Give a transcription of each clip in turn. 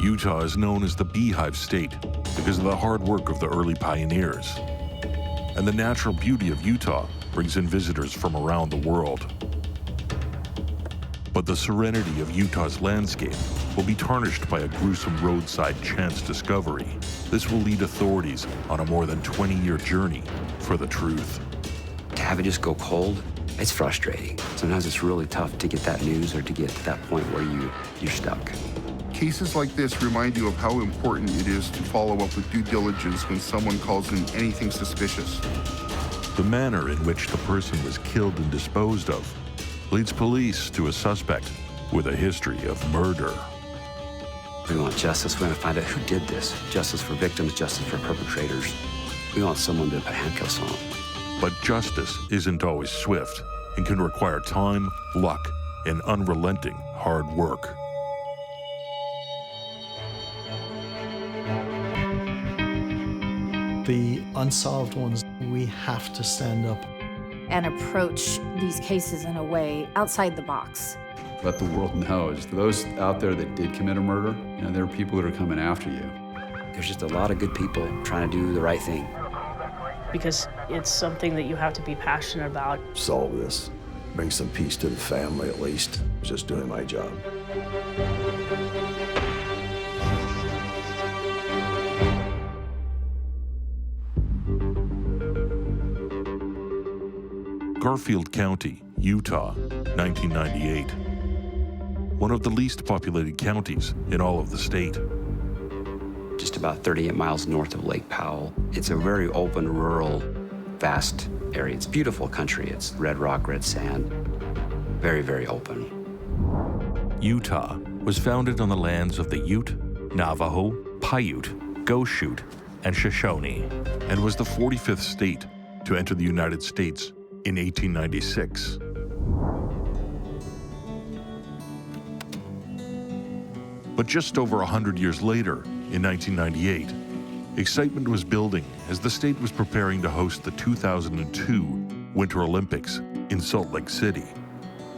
Utah is known as the Beehive State because of the hard work of the early pioneers. And the natural beauty of Utah brings in visitors from around the world. But the serenity of Utah's landscape will be tarnished by a gruesome roadside chance discovery. This will lead authorities on a more than 20-year journey for the truth. To have it just go cold, it's frustrating. Sometimes it's really tough to get that news or to get to that point where you're stuck. Cases like this remind you of how important it is to follow up with due diligence when someone calls in anything suspicious. The manner in which the person was killed and disposed of leads police to a suspect with a history of murder. We want justice. We want to find out who did this. Justice for victims, justice for perpetrators. We want someone to put handcuffs on. But justice isn't always swift and can require time, luck, and unrelenting hard work. The unsolved ones, we have to stand up and approach these cases in a way outside the box. Let the world know, just for those out there that did commit a murder, there are people that are coming after you. There's just a lot of good people trying to do the right thing. Because it's something that you have to be passionate about. Solve this, bring some peace to the family at least. Just doing my job. Garfield County, Utah, 1998. One of the least populated counties in all of the state. Just about 38 miles north of Lake Powell. It's a very open, rural, vast area. It's beautiful country. It's red rock, red sand. Very, very open. Utah was founded on the lands of the Ute, Navajo, Paiute, Goshute, and Shoshone, and was the 45th state to enter the United States in 1896. But just over 100 years later, in 1998, excitement was building as the state was preparing to host the 2002 Winter Olympics in Salt Lake City,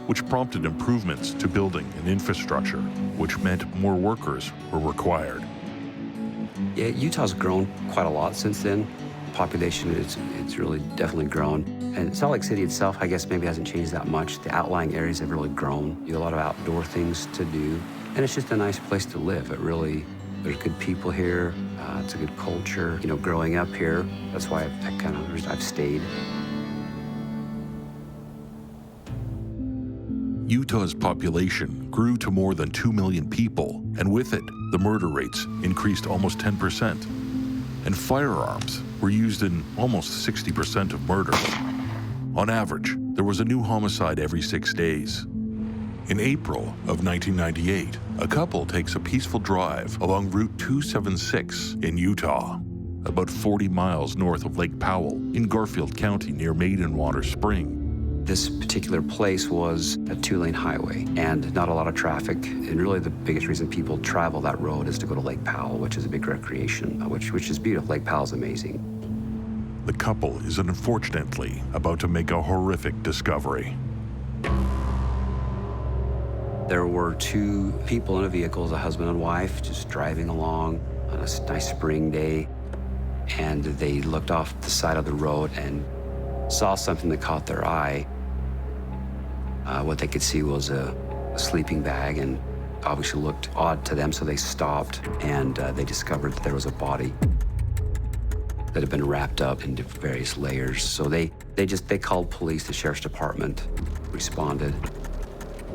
which prompted improvements to building and infrastructure, which meant more workers were required. Yeah, Utah's grown quite a lot since then. Population, it's really definitely grown. And Salt Lake City itself, I guess, maybe hasn't changed that much. The outlying areas have really grown. You have a lot of outdoor things to do. And it's just a nice place to live. It really, there's good people here. It's a good culture. Growing up here, that's why I've stayed. Utah's population grew to more than 2 million people, and with it, the murder rates increased almost 10%. And firearms were used in almost 60% of murders. On average, there was a new homicide every 6 days. In April of 1998, a couple takes a peaceful drive along Route 276 in Utah, about 40 miles north of Lake Powell in Garfield County near Maidenwater Spring. This particular place was a 2-lane highway and not a lot of traffic. And really the biggest reason people travel that road is to go to Lake Powell, which is a big recreation, which is beautiful. Lake Powell's amazing. The couple is unfortunately about to make a horrific discovery. There were 2 people in a vehicle, a husband and wife, just driving along on a nice spring day. And they looked off the side of the road and saw something that caught their eye. What they could see was a sleeping bag, and obviously looked odd to them, so they stopped, and they discovered that there was a body that had been wrapped up into various layers. So they called police. The sheriff's department responded.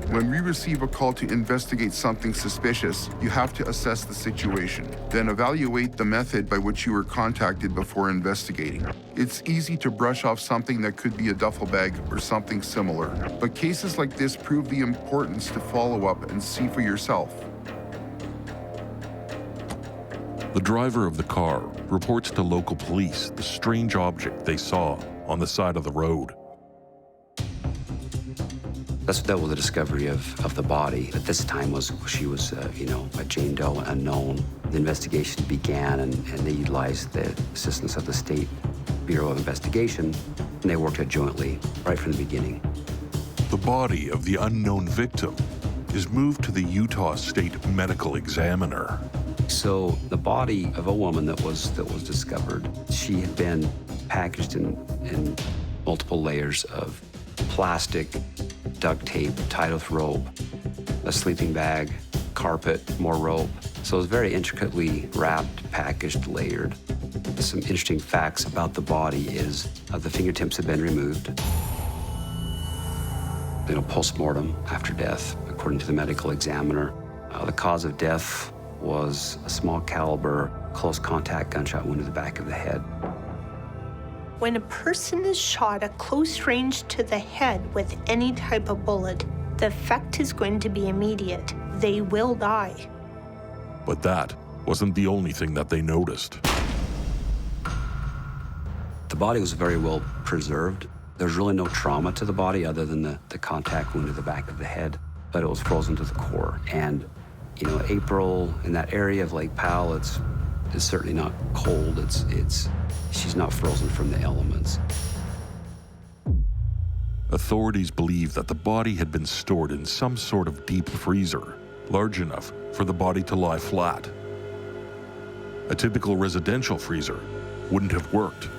When we receive a call to investigate something suspicious, you have to assess the situation, then evaluate the method by which you were contacted before investigating. It's easy to brush off something that could be a duffel bag or something similar, but cases like this prove the importance to follow up and see for yourself. The driver of the car reports to local police the strange object they saw on the side of the road. That was the discovery of the body. At this time, she was a Jane Doe, unknown. The investigation began, and they utilized the assistance of the State Bureau of Investigation, and they worked it jointly right from the beginning. The body of the unknown victim is moved to the Utah State Medical Examiner, So the body of a woman that was discovered, she had been packaged in multiple layers of plastic, duct tape, tied with rope, a sleeping bag, carpet, more rope. So it was very intricately wrapped, packaged, layered. Some interesting facts about the body is the fingertips had been removed. Post-mortem after death, according to the medical examiner. The cause of death was a small caliber, close contact gunshot wound to the back of the head. When a person is shot at close range to the head with any type of bullet, the effect is going to be immediate. They will die. But that wasn't the only thing that they noticed. The body was very well preserved. There's really no trauma to the body other than the contact wound to the back of the head, but it was frozen to the core. And, April in that area of Lake Powell, it's certainly not cold. She's not frozen from the elements. Authorities believe that the body had been stored in some sort of deep freezer, large enough for the body to lie flat. A typical residential freezer wouldn't have worked.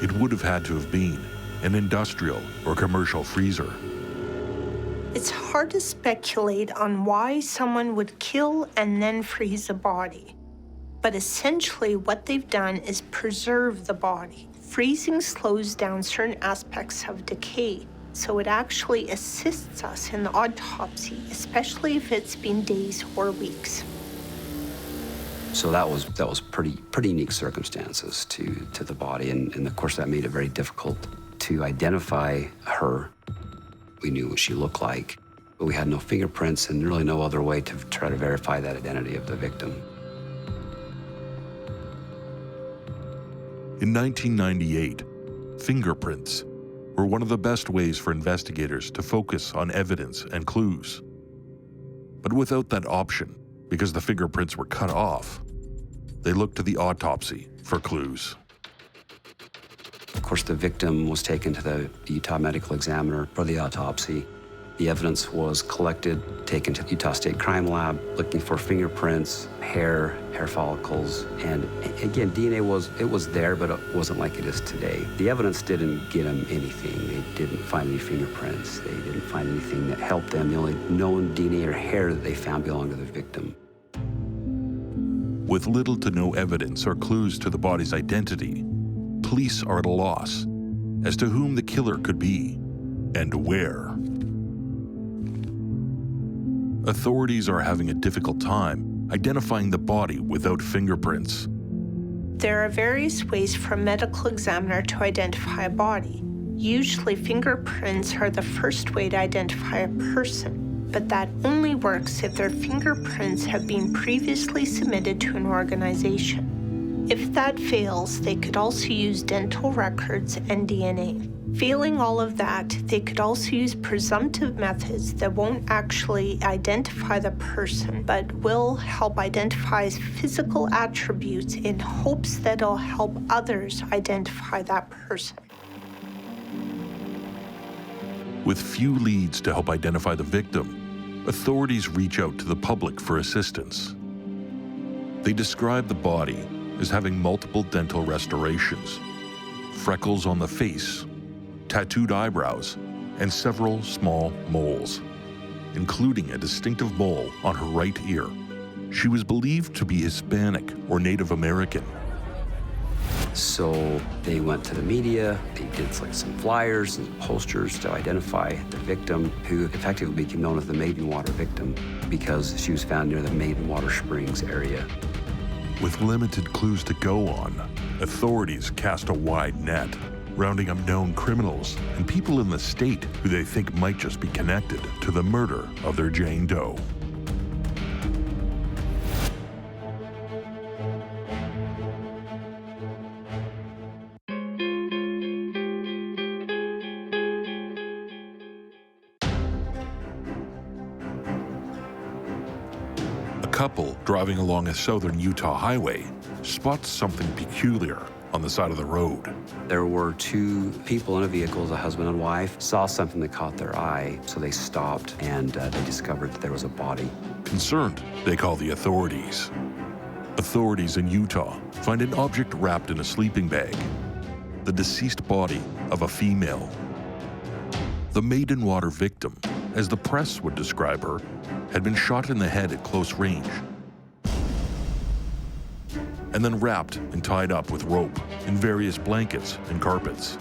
It would have had to have been an industrial or commercial freezer. It's hard to speculate on why someone would kill and then freeze a body. But essentially what they've done is preserve the body. Freezing slows down certain aspects of decay, so it actually assists us in the autopsy, especially if it's been days or weeks. So that was pretty unique circumstances to the body, and of course that made it very difficult to identify her. We knew what she looked like, but we had no fingerprints and really no other way to try to verify that identity of the victim. In 1998, fingerprints were one of the best ways for investigators to focus on evidence and clues. But without that option, because the fingerprints were cut off, they looked to the autopsy for clues. Of course, the victim was taken to the Utah medical examiner for the autopsy. The evidence was collected, taken to the Utah State Crime Lab, looking for fingerprints, hair follicles, and again, DNA was there, but it wasn't like it is today. The evidence didn't get them anything. They didn't find any fingerprints. They didn't find anything that helped them. The only known DNA or hair that they found belonged to the victim. With little to no evidence or clues to the body's identity, police are at a loss as to whom the killer could be and where. Authorities are having a difficult time identifying the body without fingerprints. There are various ways for a medical examiner to identify a body. Usually, fingerprints are the first way to identify a person, but that only works if their fingerprints have been previously submitted to an organization. If that fails, they could also use dental records and DNA. Failing all of that, they could also use presumptive methods that won't actually identify the person, but will help identify physical attributes in hopes that it'll help others identify that person. With few leads to help identify the victim, authorities reach out to the public for assistance. They describe the body as having multiple dental restorations, freckles on the face, tattooed eyebrows, and several small moles, including a distinctive mole on her right ear. She was believed to be Hispanic or Native American. So they went to the media, they did some flyers and posters to identify the victim, who effectively became known as the Maidenwater victim because she was found near the Maidenwater Springs area. With limited clues to go on, authorities cast a wide net, rounding up known criminals and people in the state who they think might just be connected to the murder of their Jane Doe. A couple driving along a southern Utah highway spots something peculiar on the side of the road. There were two people in a vehicle, a husband and wife, saw something that caught their eye, so they stopped and they discovered that there was a body. Concerned, they call the authorities. Authorities in Utah find an object wrapped in a sleeping bag, the deceased body of a female. The maiden-water victim, as the press would describe her, had been shot in the head at close range and then wrapped and tied up with rope in various blankets and carpets.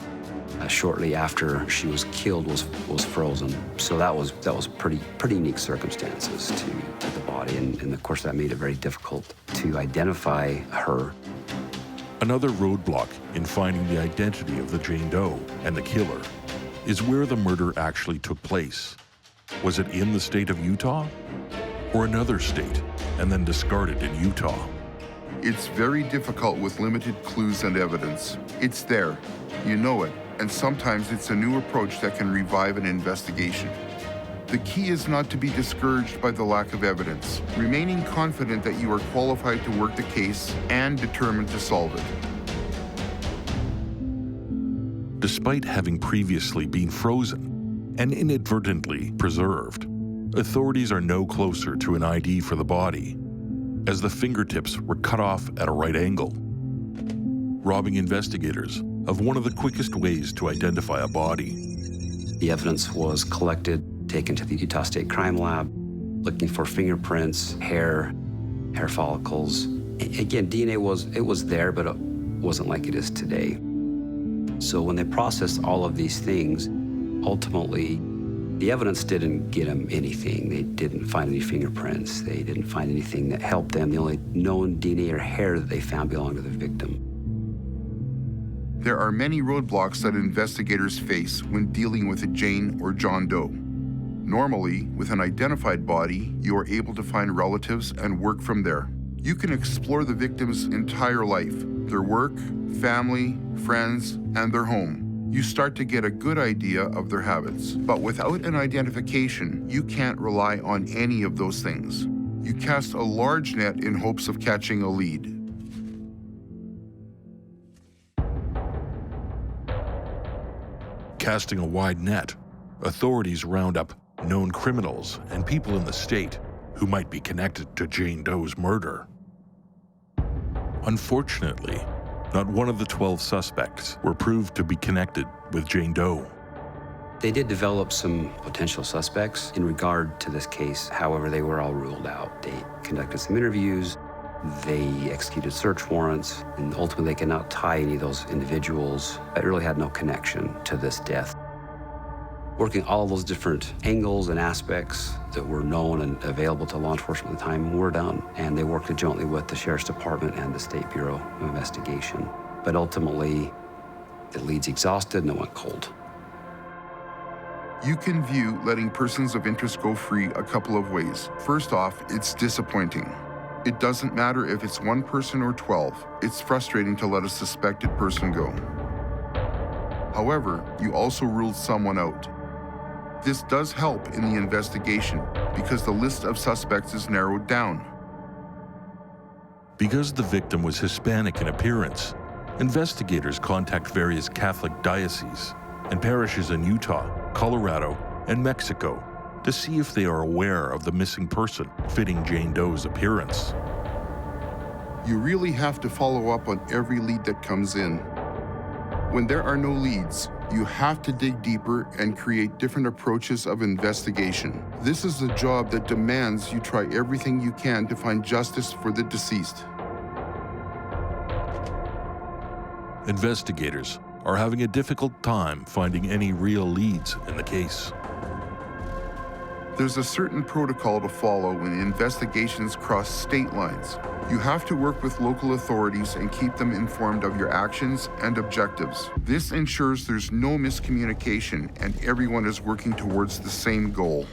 Shortly after she was killed was frozen. So that was pretty unique circumstances to the body, and of course that made it very difficult to identify her. Another roadblock in finding the identity of the Jane Doe and the killer is where the murder actually took place. Was it in the state of Utah or another state and then discarded in Utah? It's very difficult with limited clues and evidence. It's there, you know it, and sometimes it's a new approach that can revive an investigation. The key is not to be discouraged by the lack of evidence, remaining confident that you are qualified to work the case and determined to solve it. Despite having previously been frozen and inadvertently preserved, authorities are no closer to an ID for the body, as the fingertips were cut off at a right angle, robbing investigators of one of the quickest ways to identify a body. The evidence was collected, taken to the Utah State Crime Lab, looking for fingerprints, hair follicles. Again, DNA was there, but it wasn't like it is today. So when they processed all of these things, ultimately, the evidence didn't get them anything. They didn't find any fingerprints. They didn't find anything that helped them. The only known DNA or hair that they found belonged to the victim. There are many roadblocks that investigators face when dealing with a Jane or John Doe. Normally, with an identified body, you are able to find relatives and work from there. You can explore the victim's entire life, their work, family, friends, and their home. You start to get a good idea of their habits. But without an identification, you can't rely on any of those things. You cast a large net in hopes of catching a lead. Casting a wide net, authorities round up known criminals and people in the state who might be connected to Jane Doe's murder. Unfortunately, not one of the 12 suspects were proved to be connected with Jane Doe. They did develop some potential suspects in regard to this case. However, they were all ruled out. They conducted some interviews, they executed search warrants, and ultimately they could not tie any of those individuals that really had no connection to this death. Working all of those different angles and aspects that were known and available to law enforcement at the time were done, and they worked jointly with the Sheriff's Department and the State Bureau of Investigation. But ultimately, the lead's exhausted and it went cold. You can view letting persons of interest go free a couple of ways. First off, it's disappointing. It doesn't matter if it's one person or 12. It's frustrating to let a suspected person go. However, you also ruled someone out. This does help in the investigation because the list of suspects is narrowed down. Because the victim was Hispanic in appearance, investigators contact various Catholic dioceses and parishes in Utah, Colorado, and Mexico to see if they are aware of the missing person fitting Jane Doe's appearance. You really have to follow up on every lead that comes in. When there are no leads, you have to dig deeper and create different approaches of investigation. This is a job that demands you try everything you can to find justice for the deceased. Investigators are having a difficult time finding any real leads in the case. There's a certain protocol to follow when investigations cross state lines. You have to work with local authorities and keep them informed of your actions and objectives. This ensures there's no miscommunication and everyone is working towards the same goal.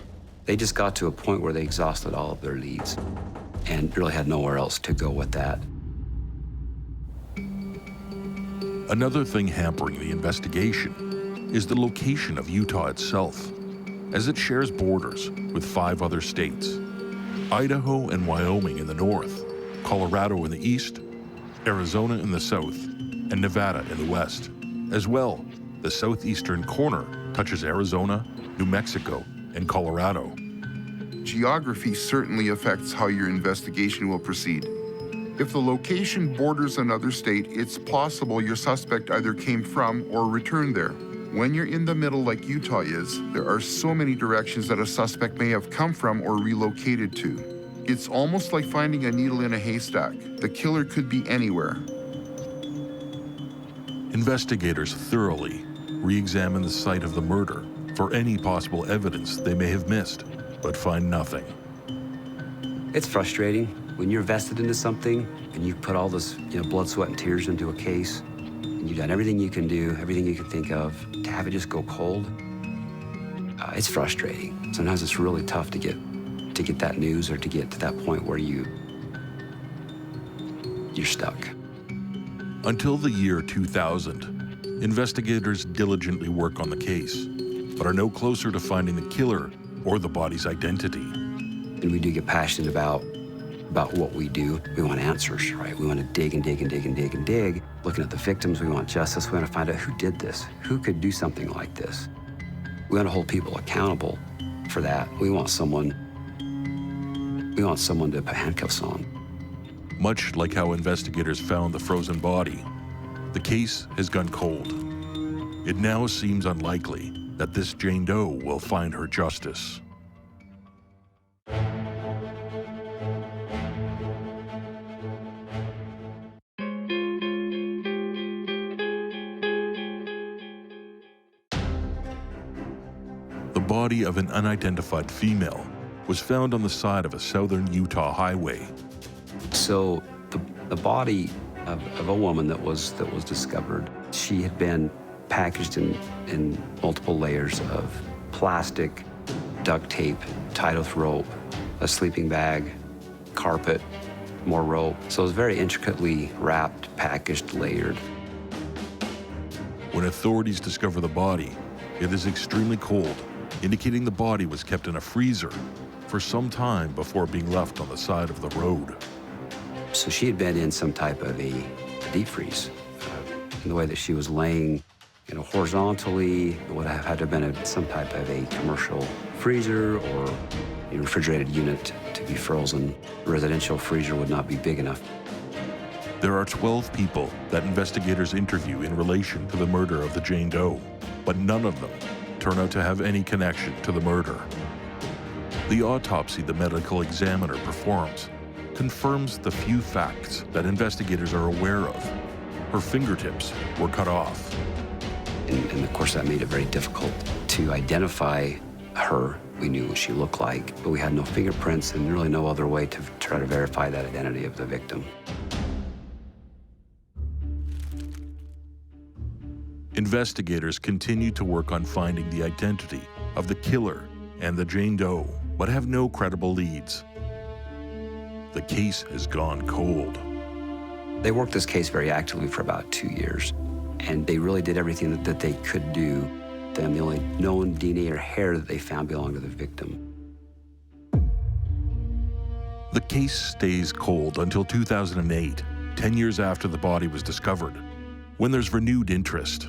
They just got to a point where they exhausted all of their leads and really had nowhere else to go with that. Another thing hampering the investigation is the location of Utah itself, as it shares borders with 5 other states: Idaho and Wyoming in the north, Colorado in the east, Arizona in the south, and Nevada in the west. As well, the southeastern corner touches Arizona, New Mexico, and Colorado. Geography certainly affects how your investigation will proceed. If the location borders another state, it's possible your suspect either came from or returned there. When you're in the middle like Utah is, there are so many directions that a suspect may have come from or relocated to. It's almost like finding a needle in a haystack. The killer could be anywhere. Investigators thoroughly re-examine the site of the murder for any possible evidence they may have missed, but find nothing. It's frustrating when you're vested into something and you put all this, blood, sweat, and tears into a case, and you've done everything you can do, everything you can think of, to have it just go cold. It's frustrating. Sometimes it's really tough to get that news or to get to that point where you're stuck. Until the year 2000, investigators diligently work on the case, but are no closer to finding the killer or the body's identity. And we do get passionate about what we do. We want answers, right? We want to dig and dig and dig and dig and dig. Looking at the victims, we want justice. We want to find out who did this, who could do something like this. We want to hold people accountable for that. We want someone to put handcuffs on. Much like how investigators found the frozen body, the case has gone cold. It now seems unlikely that this Jane Doe will find her justice. The body of an unidentified female was found on the side of a southern Utah highway. So the body of a woman that was discovered, she had been packaged in multiple layers of plastic, duct tape, tied with rope, a sleeping bag, carpet, more rope. So it was very intricately wrapped, packaged, layered. When authorities discover the body, it is extremely cold, indicating the body was kept in a freezer for some time before being left on the side of the road. So she had been in some type of a deep freeze. In the way that she was laying, horizontally, it would have had to have been some type of a commercial freezer or a refrigerated unit to be frozen. A residential freezer would not be big enough. There are 12 people that investigators interview in relation to the murder of the Jane Doe, but none of them turn out to have any connection to the murder. The autopsy the medical examiner performs confirms the few facts that investigators are aware of. Her fingertips were cut off. And of course, that made it very difficult to identify her. We knew what she looked like, but we had no fingerprints and really no other way to try to verify that identity of the victim. Investigators continue to work on finding the identity of the killer and the Jane Doe, but have no credible leads. The case has gone cold. They worked this case very actively for about 2 years, and they really did everything that they could do. And the only known DNA or hair that they found belonged to the victim. The case stays cold until 2008, 10 years after the body was discovered, when there's renewed interest.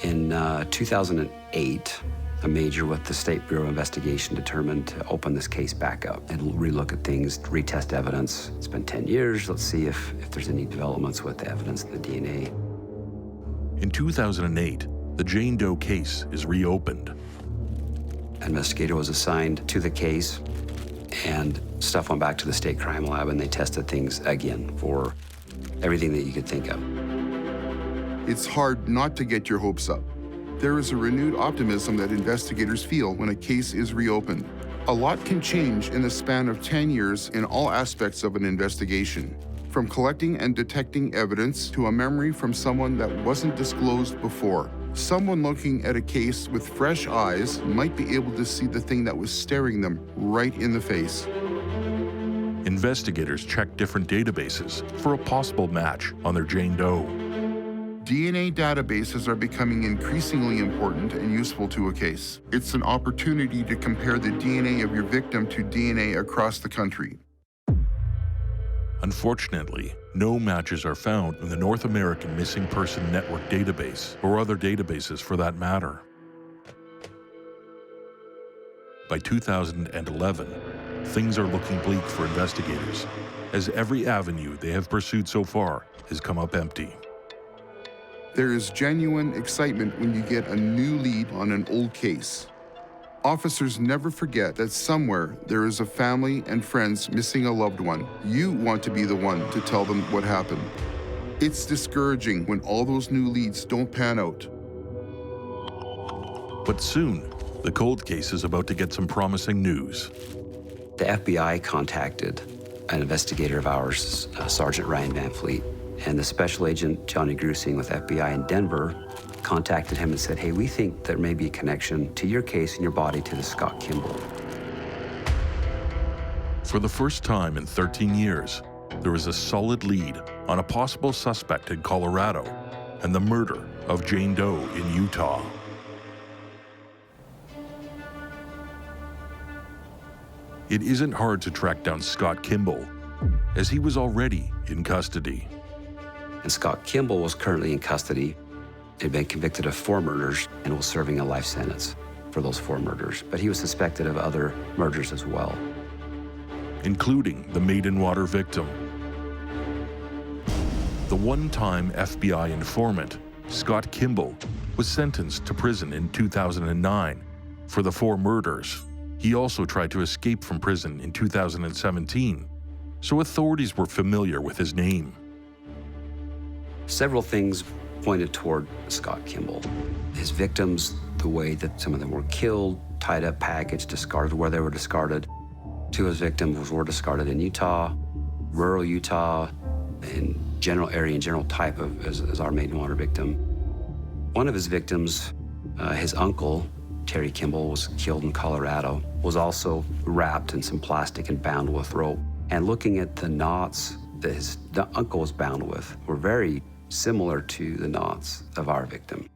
In 2008, a major with the State Bureau of Investigation determined to open this case back up and relook at things, retest evidence. It's been 10 years. Let's see if there's any developments with the evidence and the DNA. In 2008, the Jane Doe case is reopened. An investigator was assigned to the case, and stuff went back to the state crime lab, and they tested things again for everything that you could think of. It's hard not to get your hopes up. There is a renewed optimism that investigators feel when a case is reopened. A lot can change in the span of 10 years in all aspects of an investigation, from collecting and detecting evidence to a memory from someone that wasn't disclosed before. Someone looking at a case with fresh eyes might be able to see the thing that was staring them right in the face. Investigators check different databases for a possible match on their Jane Doe. DNA databases are becoming increasingly important and useful to a case. It's an opportunity to compare the DNA of your victim to DNA across the country. Unfortunately, no matches are found in the North American Missing Person Network database, or other databases for that matter. By 2011, things are looking bleak for investigators, as every avenue they have pursued so far has come up empty. There is genuine excitement when you get a new lead on an old case. Officers never forget that somewhere there is a family and friends missing a loved one. You want to be the one to tell them what happened. It's discouraging when all those new leads don't pan out. But soon, the cold case is about to get some promising news. The FBI contacted an investigator of ours, Sergeant Ryan Van Fleet, and the special agent Johnny Grusing with FBI in Denver contacted him and said, hey, we think there may be a connection to your case and your body to the Scott Kimball. For the first time in 13 years, there is a solid lead on a possible suspect in Colorado and the murder of Jane Doe in Utah. It isn't hard to track down Scott Kimball, as he was already in custody. And Scott Kimball was currently in custody. He'd been convicted of 4 murders and was serving a life sentence for those 4 murders. But he was suspected of other murders as well, including the Maidenwater victim. The one-time FBI informant, Scott Kimball, was sentenced to prison in 2009 for the 4 murders. He also tried to escape from prison in 2017, so authorities were familiar with his name. Several things pointed toward Scott Kimball. His victims, the way that some of them were killed, tied up, packaged, discarded, where they were discarded. 2 of his victims were discarded in Utah, rural Utah, in general area and general type of as our Maidenwater victim. One of his victims, his uncle, Terry Kimball, was killed in Colorado, was also wrapped in some plastic and bound with rope. And looking at the knots that the uncle was bound with were very similar to the knots of our victim.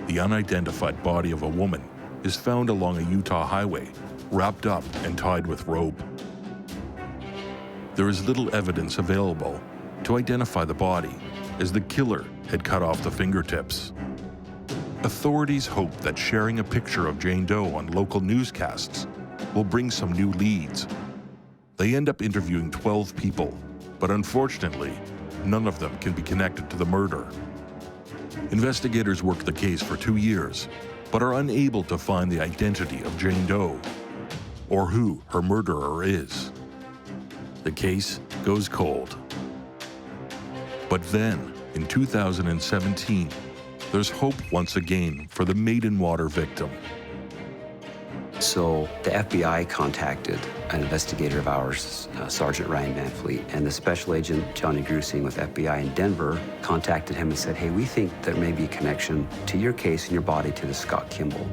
The unidentified body of a woman is found along a Utah highway, wrapped up and tied with rope. There is little evidence available to identify the body, as the killer had cut off the fingertips. Authorities hope that sharing a picture of Jane Doe on local newscasts will bring some new leads. They end up interviewing 12 people, but unfortunately, none of them can be connected to the murder. Investigators work the case for 2 years, but are unable to find the identity of Jane Doe or who her murderer is. The case goes cold. But then, in 2017, there's hope once again for the Maidenwater victim. So the FBI contacted an investigator of ours, Sergeant Ryan Van Fleet, and the special agent Johnny Grusing with FBI in Denver contacted him and said, hey, we think there may be a connection to your case and your body to the Scott Kimball.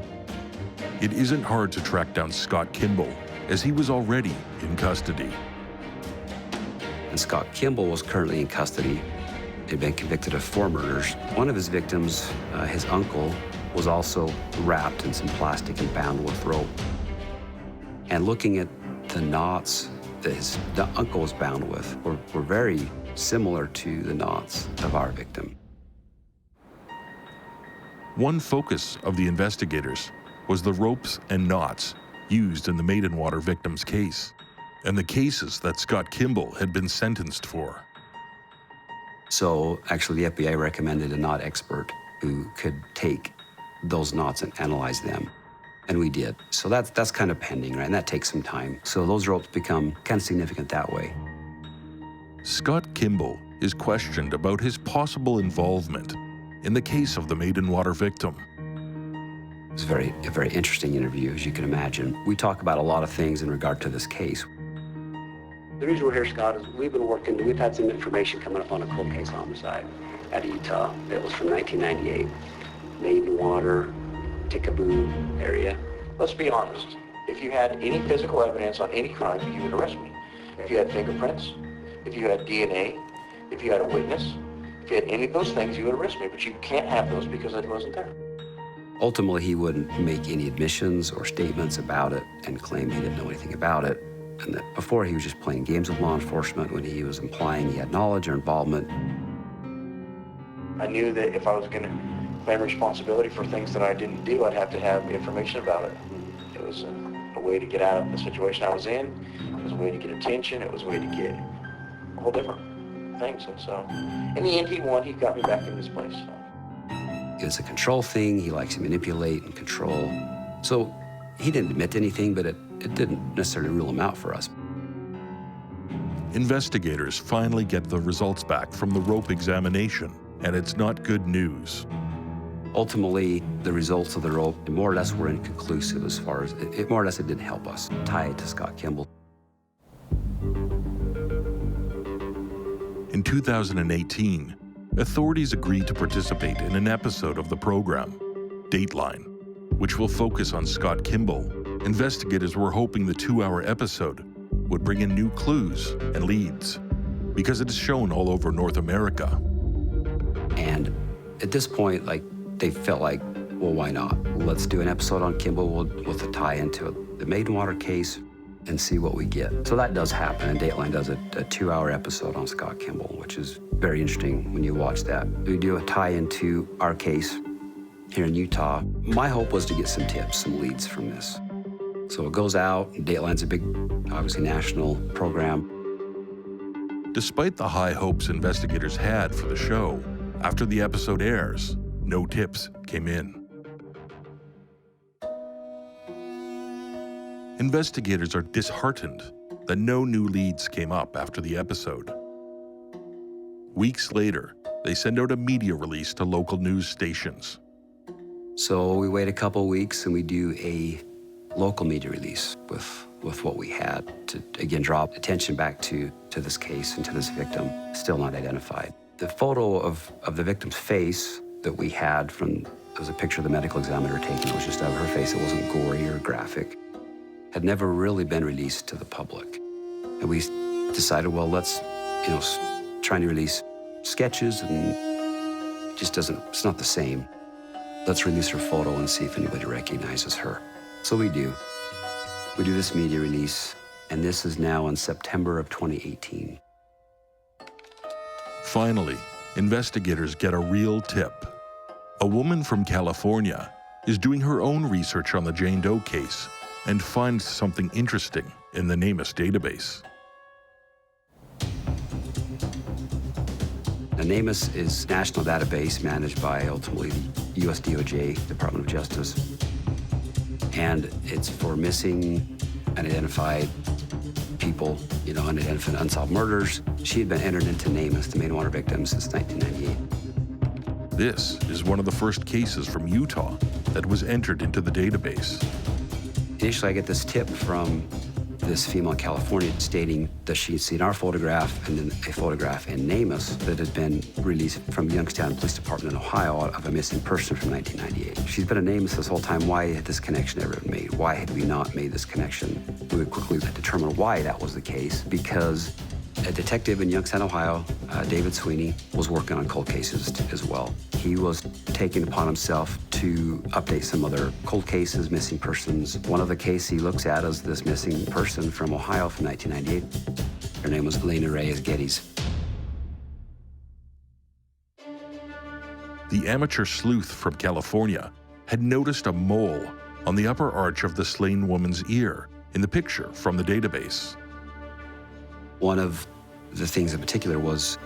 It isn't hard to track down Scott Kimball, as he was already in custody. And Scott Kimball was currently in custody. He'd been convicted of 4 murders. One of his victims, his uncle, was also wrapped in some plastic and bound with rope. And looking at the knots that the uncle was bound with were very similar to the knots of our victim. One focus of the investigators was the ropes and knots used in the Maidenwater victim's case, and the cases that Scott Kimball had been sentenced for. So actually the FBI recommended a knot expert who could take those knots and analyze them. And we did. So that's kind of pending, right? And that takes some time. So those ropes become kind of significant that way. Scott Kimball is questioned about his possible involvement in the case of the Maidenwater victim. It was a very interesting interview, as you can imagine. We talk about a lot of things in regard to this case. The reason we're here, Scott, is we've had some information coming up on a cold case homicide out of Utah. It was from 1998, Maidenwater, Tickaboo area. Let's be honest. If you had any physical evidence on any crime, you would arrest me. If you had fingerprints, if you had DNA, if you had a witness, if you had any of those things, you would arrest me. But you can't have those because I wasn't there. Ultimately, he wouldn't make any admissions or statements about it and claim he didn't know anything about it. And that before he was just playing games with law enforcement when he was implying he had knowledge or involvement. I knew that if I was going to claim responsibility for things that I didn't do, I'd have to have information about it. It was a way to get out of the situation I was in. It was a way to get attention. It was a way to get a whole different things. And so, in the end, he won. He got me back in this place. It's a control thing. He likes to manipulate and control. So he didn't admit to anything, but it didn't necessarily rule him out for us. Investigators finally get the results back from the rope examination, and it's not good news. Ultimately, the results of the rope more or less were inconclusive as far as, it more or less it didn't help us tie it to Scott Kimball. In 2018, authorities agreed to participate in an episode of the program, Dateline, which will focus on Scott Kimball. Investigators were hoping the 2-hour episode would bring in new clues and leads, because it is shown all over North America. And at this point, they felt like, well, why not? Let's do an episode on Kimball with a tie into the Maidenwater case and see what we get. So that does happen, and Dateline does a 2-hour episode on Scott Kimball, which is very interesting when you watch that. We do a tie into our case here in Utah. My hope was to get some tips, some leads from this. So it goes out, Dateline's a big, obviously national program. Despite the high hopes investigators had for the show, after the episode airs, no tips came in. Investigators are disheartened that no new leads came up after the episode. Weeks later, they send out a media release to local news stations. So we wait a couple weeks and we do a local media release with what we had to, again, draw attention back to this case and to this victim, still not identified. The photo of the victim's face that we had it was a picture the medical examiner taken. It was just of her face. It wasn't gory or graphic. Had never really been released to the public. And we decided, well, let's, trying to release sketches and it just it's not the same. Let's release her photo and see if anybody recognizes her. So we do. We do this media release, and this is now in September of 2018. Finally, investigators get a real tip. A woman from California is doing her own research on the Jane Doe case and finds something interesting in the NamUs database. The NamUs is a national database managed by, ultimately, the U.S. DOJ, Department of Justice. And it's for missing, unidentified people, unidentified, unsolved murders. She had been entered into NamUs, the Maidenwater victims, since 1998. This is one of the first cases from Utah that was entered into the database. Initially, I get this tip from this female in California stating that she had seen our photograph and then a photograph in NamUs that had been released from Youngstown Police Department in Ohio of a missing person from 1998. She's been in NamUs this whole time. Why had this connection ever been made? Why had we not made this connection? We would quickly determine why that was the case, because a detective in Youngstown, Ohio, David Sweeney, was working on cold cases as well. He was taking upon himself to update some other cold cases, missing persons. One of the cases he looks at is this missing person from Ohio from 1998. Her name was Elena Reyes Geddes. The amateur sleuth from California had noticed a mole on the upper arch of the slain woman's ear in the picture from the database. One of the things in particular was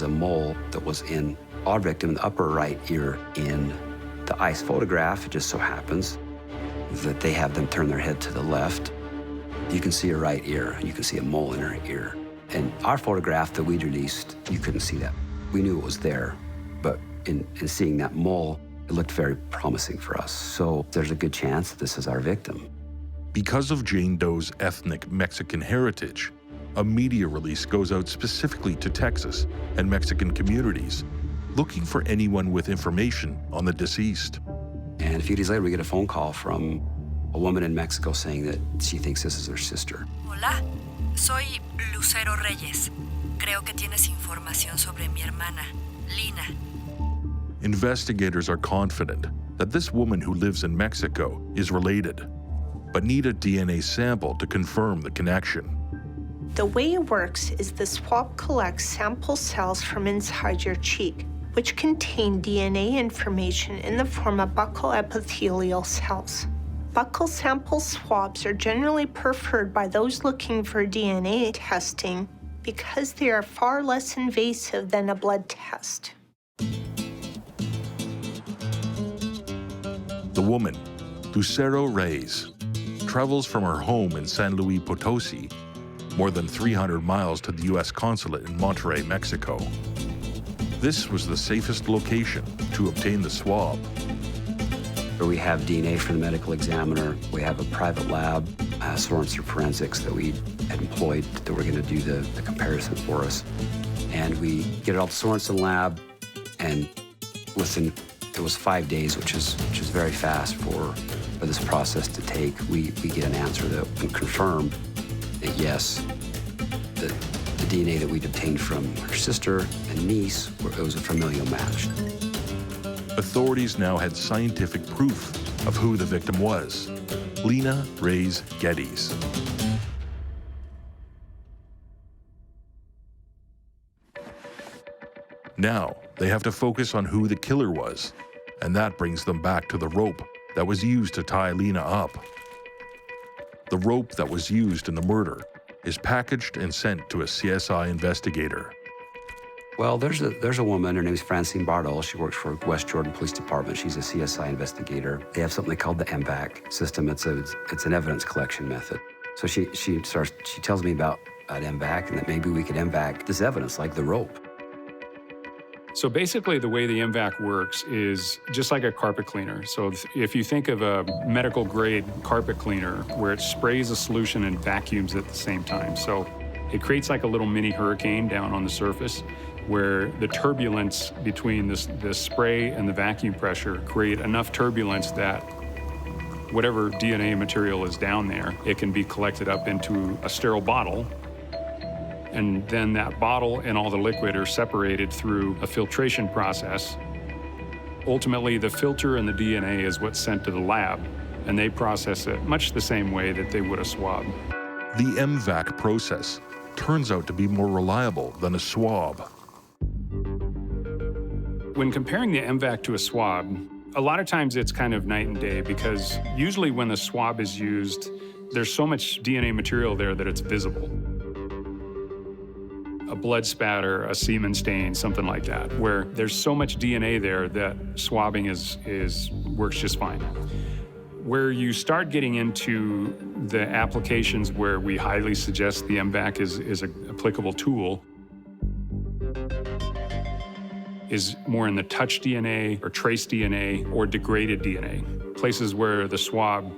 a mole that was in our victim, the upper right ear. In the ICE photograph, it just so happens that they have them turn their head to the left. You can see her right ear, and you can see a mole in her ear. And our photograph that we released, you couldn't see that. We knew it was there, but in seeing that mole, it looked very promising for us. So there's a good chance that this is our victim. Because of Jane Doe's ethnic Mexican heritage, a media release goes out specifically to Texas and Mexican communities, looking for anyone with information on the deceased. And a few days later, we get a phone call from a woman in Mexico saying that she thinks this is her sister. Hola, soy Lucero Reyes. Creo que tienes información sobre mi hermana, Lina. Investigators are confident that this woman who lives in Mexico is related, but need a DNA sample to confirm the connection. The way it works is the swab collects sample cells from inside your cheek, which contain DNA information in the form of buccal epithelial cells. Buccal sample swabs are generally preferred by those looking for DNA testing because they are far less invasive than a blood test. The woman, Lucero Reyes, travels from her home in San Luis Potosi, more than 300 miles to the U.S. consulate in Monterrey, Mexico. This was the safest location to obtain the swab. We have DNA from the medical examiner. We have a private lab, Sorensen Forensics, that we had employed that were going to do the comparison for us. And we get it off the Sorensen lab, and within, it was 5 days, which is very fast for this process to take. We get an answer that can confirm that yes, the DNA that we'd obtained from her sister and niece, it was a familial match. Authorities now had scientific proof of who the victim was, Lena Reyes Geddes. Now, they have to focus on who the killer was, and that brings them back to the rope that was used to tie Lena up. The rope that was used in the murder is packaged and sent to a CSI investigator. Well, there's a woman, her name's Francine Bardol. She works for West Jordan Police Department. She's a CSI investigator. They have something called the MVAC system. It's an evidence collection method. So she tells me about MVAC and that maybe we could MVAC this evidence, like the rope. So basically the way the MVAC works is just like a carpet cleaner. So if you think of a medical grade carpet cleaner where it sprays a solution and vacuums at the same time. So it creates like a little mini hurricane down on the surface where the turbulence between the spray and the vacuum pressure create enough turbulence that whatever DNA material is down there, it can be collected up into a sterile bottle. And then that bottle and all the liquid are separated through a filtration process. Ultimately, the filter and the DNA is what's sent to the lab, and they process it much the same way that they would a swab. The MVAC process turns out to be more reliable than a swab. When comparing the MVAC to a swab, a lot of times it's kind of night and day because usually when the swab is used, there's so much DNA material there that it's visible. A blood spatter, a semen stain, something like that, where there's so much DNA there that swabbing works just fine. Where you start getting into the applications where we highly suggest the MVAC is an applicable tool is more in the touch DNA or trace DNA or degraded DNA, places where the swab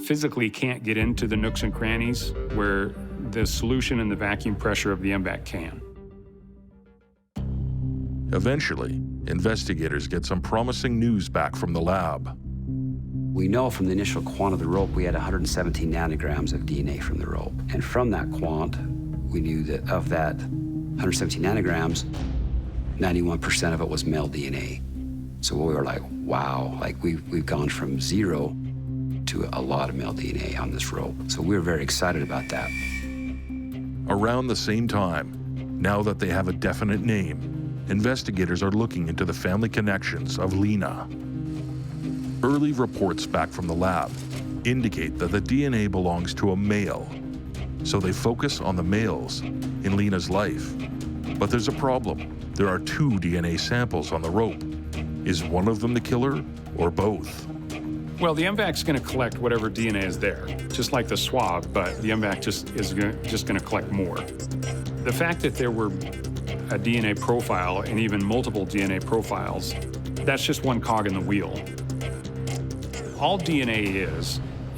physically can't get into the nooks and crannies where the solution and the vacuum pressure of the MVAC can. Eventually, investigators get some promising news back from the lab. We know from the initial quant of the rope, we had 117 nanograms of DNA from the rope. And from that quant, we knew that of that 117 nanograms, 91% of it was male DNA. So we were like, wow, like we've gone from 0 to a lot of male DNA on this rope. So we were very excited about that. Around the same time, now that they have a definite name, investigators are looking into the family connections of Lena. Early reports back from the lab indicate that the DNA belongs to a male, so they focus on the males in Lena's life. But there's a problem. There are 2 DNA samples on the rope. Is one of them the killer, or both? Well, the MVAC's going to collect whatever DNA is there, just like the swab, but the MVAC is just going to collect more. The fact that there were a DNA profile and even multiple DNA profiles, that's just one cog in the wheel. All DNA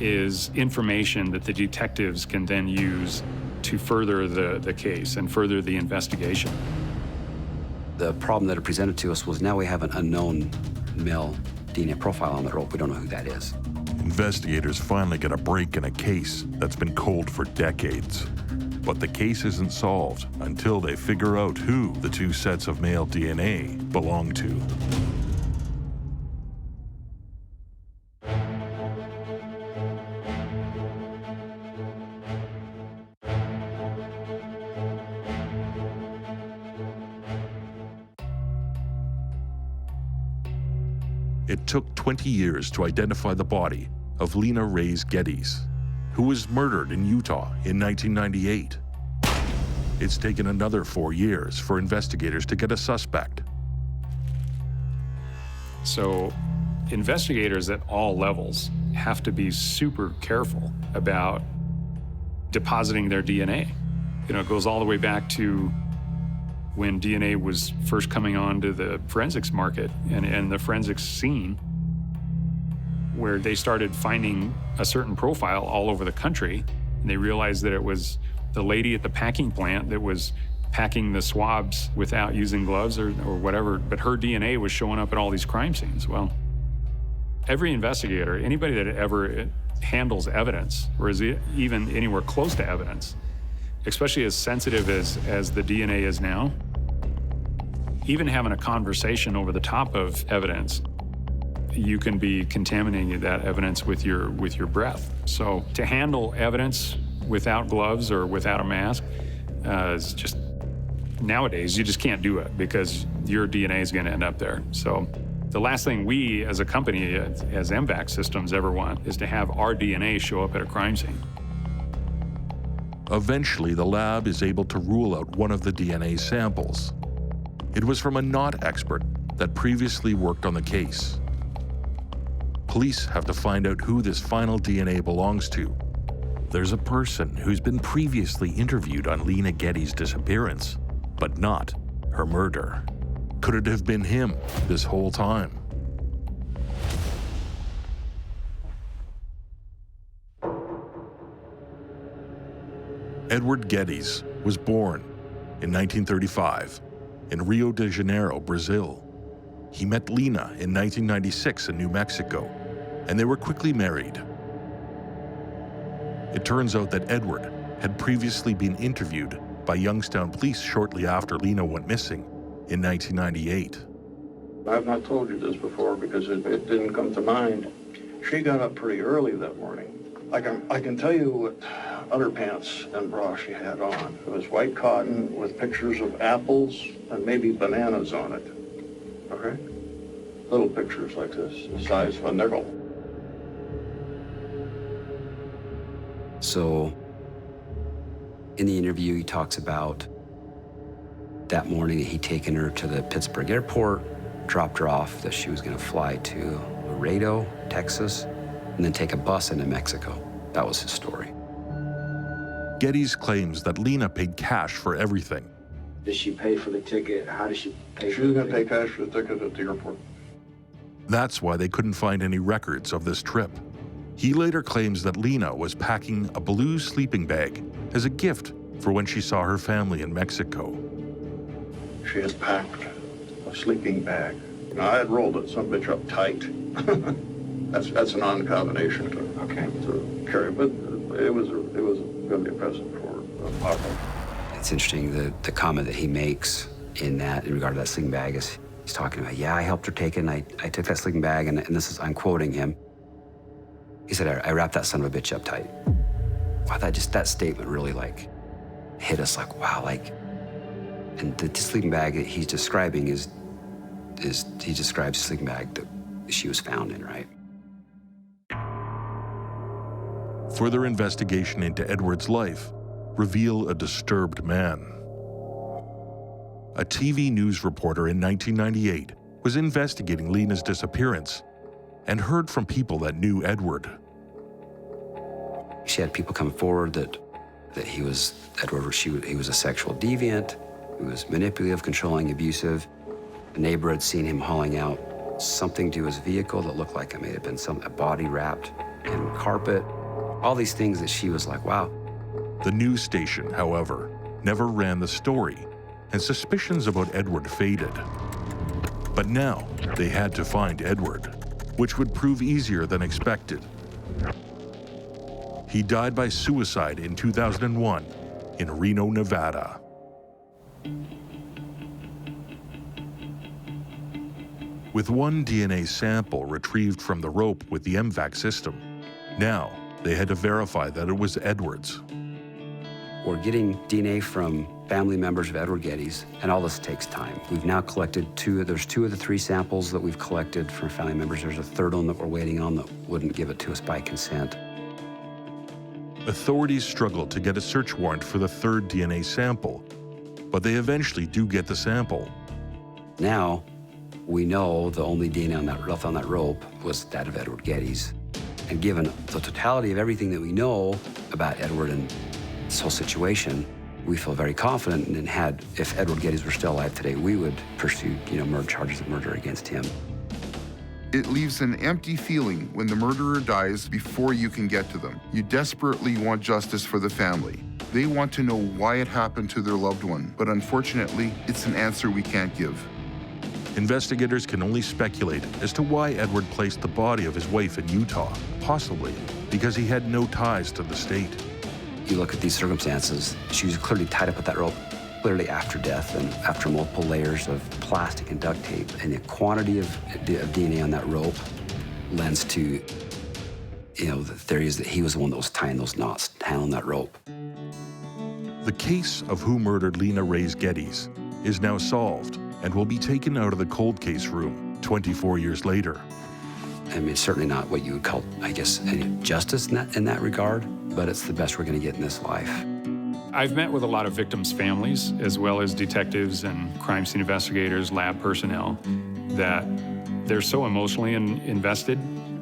is information that the detectives can then use to further the case and further the investigation. The problem that it presented to us was now we have an unknown male DNA profile on the rope. We don't know who that is. Investigators finally get a break in a case that's been cold for decades. But the case isn't solved until they figure out who the 2 sets of male DNA belong to. It took 20 years to identify the body of Lena Reyes Geddes, who was murdered in Utah in 1998. It's taken another 4 years for investigators to get a suspect. So investigators at all levels have to be super careful about depositing their DNA. You know, it goes all the way back to when DNA was first coming onto the forensics market and the forensics scene, where they started finding a certain profile all over the country, and they realized that it was the lady at the packing plant that was packing the swabs without using gloves or whatever, but her DNA was showing up at all these crime scenes. Well, every investigator, anybody that ever handles evidence or is even anywhere close to evidence, especially as sensitive as the DNA is now, even having a conversation over the top of evidence, you can be contaminating that evidence with your breath. So to handle evidence without gloves or without a mask is just, nowadays, you just can't do it because your DNA is going to end up there. So the last thing we as a company, as MVAC Systems, ever want is to have our DNA show up at a crime scene. Eventually, the lab is able to rule out one of the DNA samples. It was from a not expert that previously worked on the case. Police have to find out who this final DNA belongs to. There's a person who's been previously interviewed on Lena Geddes' disappearance, but not her murder. Could it have been him this whole time? Edward Geddes was born in 1935 in Rio de Janeiro, Brazil. He met Lena in 1996 in New Mexico, and they were quickly married. It turns out that Edward had previously been interviewed by Youngstown police shortly after Lena went missing in 1998. I've not told you this before because it didn't come to mind. She got up pretty early that morning. I can tell you what underpants and bra she had on. It was white cotton with pictures of apples and maybe bananas on it. Okay? Little pictures like this, the size of a nickel. So in the interview, he talks about that morning that he'd taken her to the Pittsburgh airport, dropped her off, that she was going to fly to Laredo, Texas, and then take a bus into Mexico. That was his story. Geddes claims that Lena paid cash for everything. Did she pay for the ticket? How did she pay She was going to pay cash for the ticket at the airport. That's why they couldn't find any records of this trip. He later claims that Lena was packing a blue sleeping bag as a gift for when she saw her family in Mexico. She had packed a sleeping bag. Now, I had rolled it, some bitch up tight. That's an odd combination to carry, but it was going to be a present for Papa. It's interesting, the comment that he makes in regard to that sleeping bag is he's talking about, yeah, I helped her take it, and I took that sleeping bag, and this is, I'm quoting him. He said, I wrapped that son of a bitch up tight. Wow, that statement really hit us wow, and the sleeping bag that he's describing he describes the sleeping bag that she was found in, right? Further investigation into Edward's life reveal a disturbed man. A TV news reporter in 1998 was investigating Lena's disappearance and heard from people that knew Edward. She had people come forward that he was a sexual deviant, he was manipulative, controlling, abusive. A neighbor had seen him hauling out something to his vehicle that looked like it may have been a body wrapped in carpet. All these things that she was like, wow. The news station, however, never ran the story, and suspicions about Edward faded. But now they had to find Edward, which would prove easier than expected. He died by suicide in 2001 in Reno, Nevada. With one DNA sample retrieved from the rope with the MVAC system, now they had to verify that it was Edward's. We're getting DNA from family members of Edward Geddes, and all this takes time. We've now collected there's 2 of the 3 samples that we've collected from family members. There's a 3rd one that we're waiting on that wouldn't give it to us by consent. Authorities struggle to get a search warrant for the 3rd DNA sample, but they eventually do get the sample. Now, we know the only DNA left on that rope was that of Edward Geddes. And given the totality of everything that we know about Edward and this whole situation, we feel very confident, and if Edward Geddes were still alive today, we would pursue, charges of murder against him. It leaves an empty feeling when the murderer dies before you can get to them. You desperately want justice for the family. They want to know why it happened to their loved one, but unfortunately, it's an answer we can't give. Investigators can only speculate as to why Edward placed the body of his wife in Utah, possibly because he had no ties to the state. You look at these circumstances, she was clearly tied up with that rope, clearly after death and after multiple layers of plastic and duct tape. And the quantity of DNA on that rope lends to, the theory is that he was the one that was tying those knots, handling that rope. The case of who murdered Lena Reyes Geddes is now solved and will be taken out of the cold case room 24 years later. I mean, it's certainly not what you would call, I guess, justice in that regard, but it's the best we're going to get in this life. I've met with a lot of victims' families, as well as detectives and crime scene investigators, lab personnel, that they're so emotionally invested,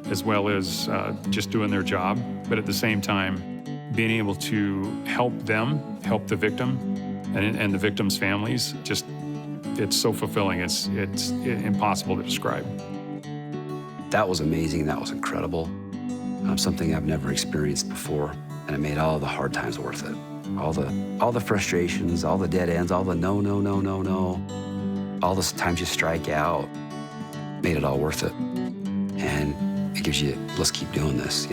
as well as just doing their job, but at the same time, being able to help them, help the victim, and the victims' families, it's so fulfilling. It's impossible to describe. That was amazing. That was incredible. Something I've never experienced before, and it made all the hard times worth it. All the frustrations, all the dead ends, all the no, all the times you strike out, made it all worth it. And it gives you, let's keep doing this.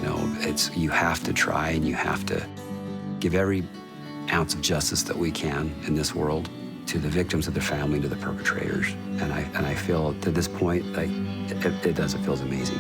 You have to try, and you have to give every ounce of justice that we can in this world to the victims, to their family, to the perpetrators. And I feel, to this point, like it feels amazing.